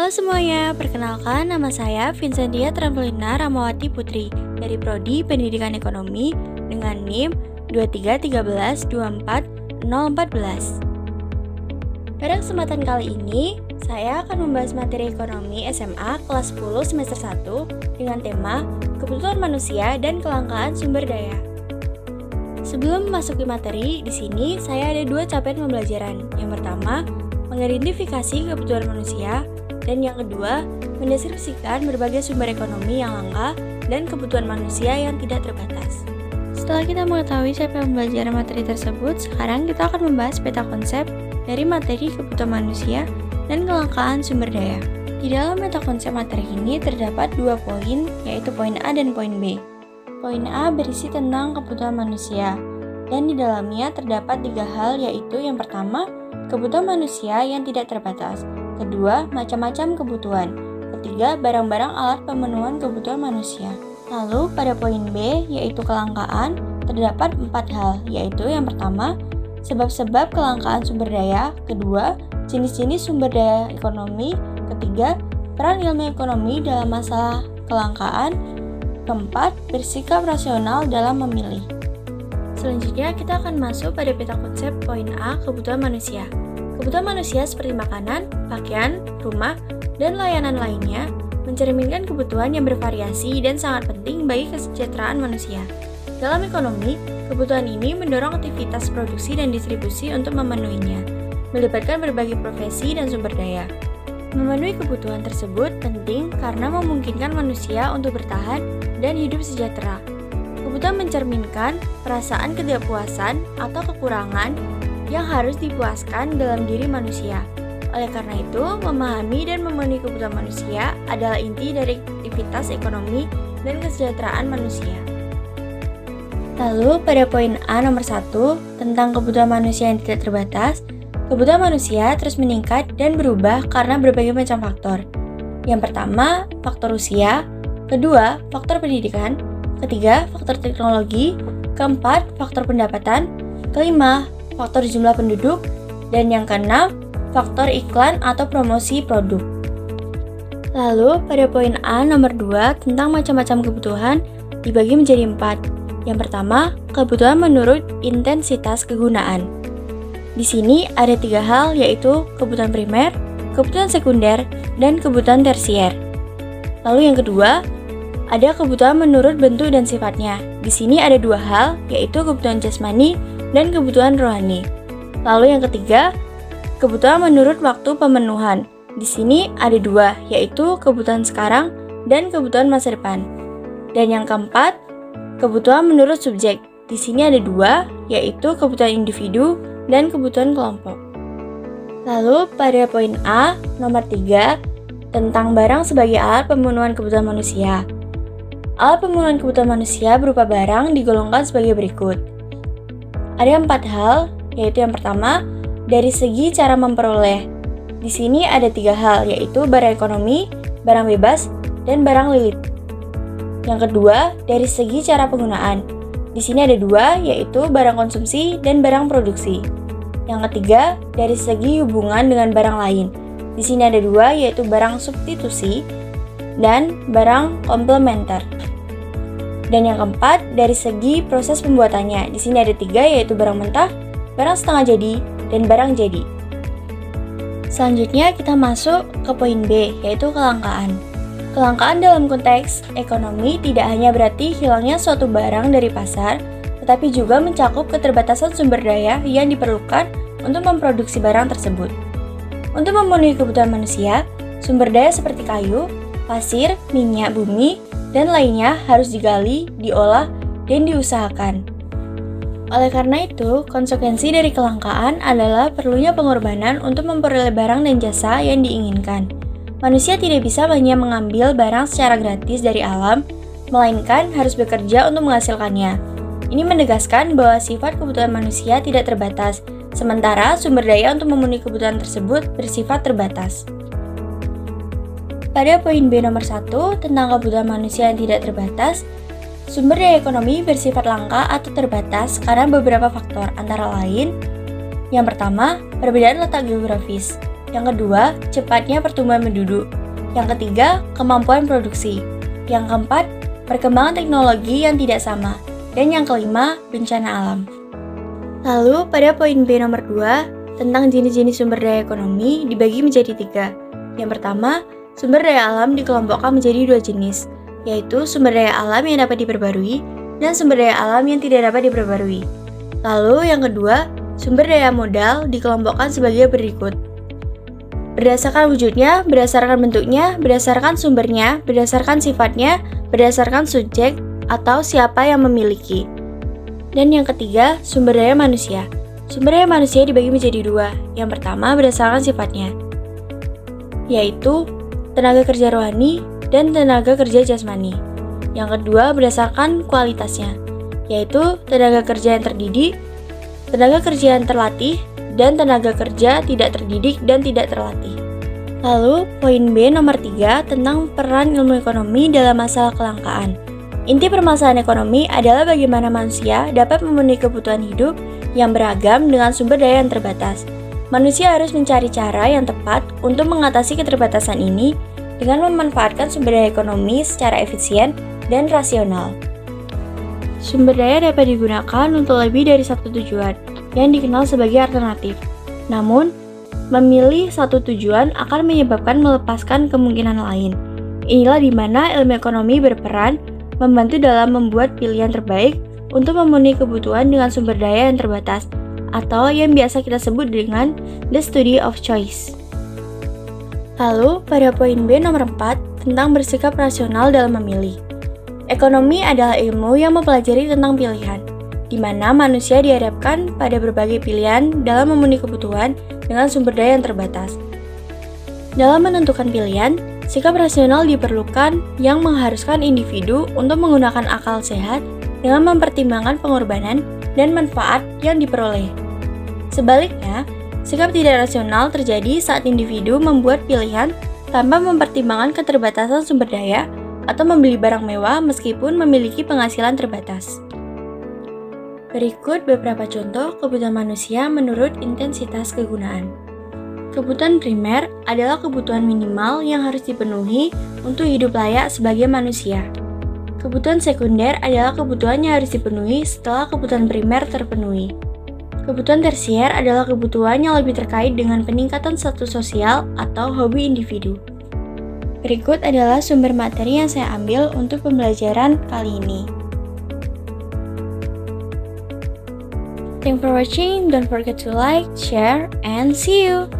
Halo semuanya, perkenalkan nama saya Vincentia Trampolina Ramawati Putri dari Prodi Pendidikan Ekonomi dengan NIM 2313240414. Pada kesempatan kali ini, saya akan membahas materi ekonomi SMA kelas 10 semester 1 dengan tema Kebutuhan Manusia dan Kelangkaan Sumber Daya. Sebelum memasuki materi, di sini saya ada dua capaian pembelajaran. Yang pertama, mengidentifikasi kebutuhan manusia, dan yang kedua, mendeskripsikan berbagai sumber ekonomi yang langka dan kebutuhan manusia yang tidak terbatas. Setelah kita mengetahui capaian pembelajaran materi tersebut, sekarang kita akan membahas peta konsep dari materi kebutuhan manusia dan kelangkaan sumber daya. Di dalam peta konsep materi ini terdapat dua poin, yaitu poin A dan poin B. Poin A berisi tentang kebutuhan manusia, dan di dalamnya terdapat tiga hal, yaitu yang pertama, kebutuhan manusia yang tidak terbatas. Kedua, macam-macam kebutuhan. Ketiga, barang-barang alat pemenuhan kebutuhan manusia. Lalu, pada poin B, yaitu kelangkaan, terdapat 4 hal, yaitu yang pertama, sebab-sebab kelangkaan sumber daya. Kedua, jenis-jenis sumber daya ekonomi. Ketiga, peran ilmu ekonomi dalam masalah kelangkaan. Keempat, bersikap rasional dalam memilih. Selanjutnya, kita akan masuk pada peta konsep poin A, kebutuhan manusia. Kebutuhan manusia seperti makanan, pakaian, rumah, dan layanan lainnya mencerminkan kebutuhan yang bervariasi dan sangat penting bagi kesejahteraan manusia. Dalam ekonomi, kebutuhan ini mendorong aktivitas produksi dan distribusi untuk memenuhinya, melibatkan berbagai profesi dan sumber daya. Memenuhi kebutuhan tersebut penting karena memungkinkan manusia untuk bertahan dan hidup sejahtera. Kebutuhan mencerminkan perasaan ketidakpuasan atau kekurangan yang harus dipuaskan dalam diri manusia. Oleh karena itu, memahami dan memenuhi kebutuhan manusia adalah inti dari aktivitas ekonomi dan kesejahteraan manusia. Lalu, pada poin A nomor 1, tentang kebutuhan manusia yang tidak terbatas, kebutuhan manusia terus meningkat dan berubah karena berbagai macam faktor. Yang pertama, faktor usia. Kedua, faktor pendidikan. Ketiga, faktor teknologi. Keempat, faktor pendapatan. Kelima, faktor jumlah penduduk, dan yang keenam, faktor iklan atau promosi produk. Lalu, pada poin A nomor 2 tentang macam-macam kebutuhan dibagi menjadi 4. Yang pertama, kebutuhan menurut intensitas kegunaan. Di sini ada 3 hal, yaitu kebutuhan primer, kebutuhan sekunder, dan kebutuhan tersier. Lalu yang kedua, ada kebutuhan menurut bentuk dan sifatnya. Di sini ada 2 hal, yaitu kebutuhan jasmani dan kebutuhan rohani. Lalu yang ketiga, kebutuhan menurut waktu pemenuhan. Di sini ada 2, yaitu kebutuhan sekarang dan kebutuhan masa depan. Dan yang keempat, kebutuhan menurut subjek. Di sini ada 2, yaitu kebutuhan individu dan kebutuhan kelompok. Lalu pada poin A nomor 3 tentang barang sebagai alat pemenuhan kebutuhan manusia. Alat pemenuhan kebutuhan manusia berupa barang digolongkan sebagai berikut. Ada 4 hal, yaitu yang pertama, dari segi cara memperoleh. Di sini ada 3 hal, yaitu barang ekonomi, barang bebas, dan barang lilit. Yang kedua, dari segi cara penggunaan. Di sini ada 2, yaitu barang konsumsi dan barang produksi. Yang ketiga, dari segi hubungan dengan barang lain. Di sini ada 2, yaitu barang substitusi dan barang komplementer. Dan yang keempat, dari segi proses pembuatannya. Di sini ada 3, yaitu barang mentah, barang setengah jadi, dan barang jadi. Selanjutnya kita masuk ke poin B, yaitu kelangkaan. Kelangkaan dalam konteks ekonomi tidak hanya berarti hilangnya suatu barang dari pasar, tetapi juga mencakup keterbatasan sumber daya yang diperlukan untuk memproduksi barang tersebut. Untuk memenuhi kebutuhan manusia, sumber daya seperti kayu, pasir, minyak bumi, dan lainnya harus digali, diolah, dan diusahakan. Oleh karena itu, konsekuensi dari kelangkaan adalah perlunya pengorbanan untuk memperoleh barang dan jasa yang diinginkan. Manusia tidak bisa hanya mengambil barang secara gratis dari alam, melainkan harus bekerja untuk menghasilkannya. Ini menegaskan bahwa sifat kebutuhan manusia tidak terbatas, sementara sumber daya untuk memenuhi kebutuhan tersebut bersifat terbatas. Pada poin B nomor 1 tentang kebutuhan manusia yang tidak terbatas, sumber daya ekonomi bersifat langka atau terbatas karena beberapa faktor, antara lain, yang pertama, perbedaan letak geografis. Yang kedua, cepatnya pertumbuhan penduduk. Yang ketiga, kemampuan produksi. Yang keempat, perkembangan teknologi yang tidak sama. Dan yang kelima, bencana alam. Lalu, pada poin B nomor 2, tentang jenis-jenis sumber daya ekonomi dibagi menjadi 3. Yang pertama, sumber daya alam dikelompokkan menjadi 2 jenis, yaitu sumber daya alam yang dapat diperbarui dan sumber daya alam yang tidak dapat diperbarui. Lalu, yang kedua, sumber daya modal dikelompokkan sebagai berikut. Berdasarkan wujudnya, berdasarkan bentuknya, berdasarkan sumbernya, berdasarkan sifatnya, berdasarkan subjek atau siapa yang memiliki. Dan yang ketiga, sumber daya manusia. Sumber daya manusia dibagi menjadi 2. Yang pertama berdasarkan sifatnya, yaitu tenaga kerja rohani dan tenaga kerja jasmani. Yang kedua berdasarkan kualitasnya, yaitu tenaga kerja yang terdidik, tenaga kerja yang terlatih, dan tenaga kerja tidak terdidik dan tidak terlatih. Lalu, poin B nomor 3 tentang peran ilmu ekonomi dalam masalah kelangkaan. Inti permasalahan ekonomi adalah bagaimana manusia dapat memenuhi kebutuhan hidup yang beragam dengan sumber daya yang terbatas. Manusia harus mencari cara yang tepat untuk mengatasi keterbatasan ini dengan memanfaatkan sumber daya ekonomi secara efisien dan rasional. Sumber daya dapat digunakan untuk lebih dari satu tujuan yang dikenal sebagai alternatif. Namun, memilih satu tujuan akan menyebabkan melepaskan kemungkinan lain. Inilah di mana ilmu ekonomi berperan membantu dalam membuat pilihan terbaik untuk memenuhi kebutuhan dengan sumber daya yang terbatas, atau yang biasa kita sebut dengan the study of choice. Lalu, pada poin B nomor 4 tentang bersikap rasional dalam memilih. Ekonomi adalah ilmu yang mempelajari tentang pilihan, di mana manusia dihadapkan pada berbagai pilihan dalam memenuhi kebutuhan dengan sumber daya yang terbatas. Dalam menentukan pilihan, sikap rasional diperlukan yang mengharuskan individu untuk menggunakan akal sehat dengan mempertimbangkan pengorbanan dan manfaat yang diperoleh. Sebaliknya, sikap tidak rasional terjadi saat individu membuat pilihan tanpa mempertimbangkan keterbatasan sumber daya atau membeli barang mewah meskipun memiliki penghasilan terbatas. Berikut beberapa contoh kebutuhan manusia menurut intensitas kegunaan. Kebutuhan primer adalah kebutuhan minimal yang harus dipenuhi untuk hidup layak sebagai manusia. Kebutuhan sekunder adalah kebutuhan yang harus dipenuhi setelah kebutuhan primer terpenuhi. Kebutuhan tersier adalah kebutuhan yang lebih terkait dengan peningkatan status sosial atau hobi individu. Berikut adalah sumber materi yang saya ambil untuk pembelajaran kali ini. Thanks for watching, don't forget to like, share, and see you!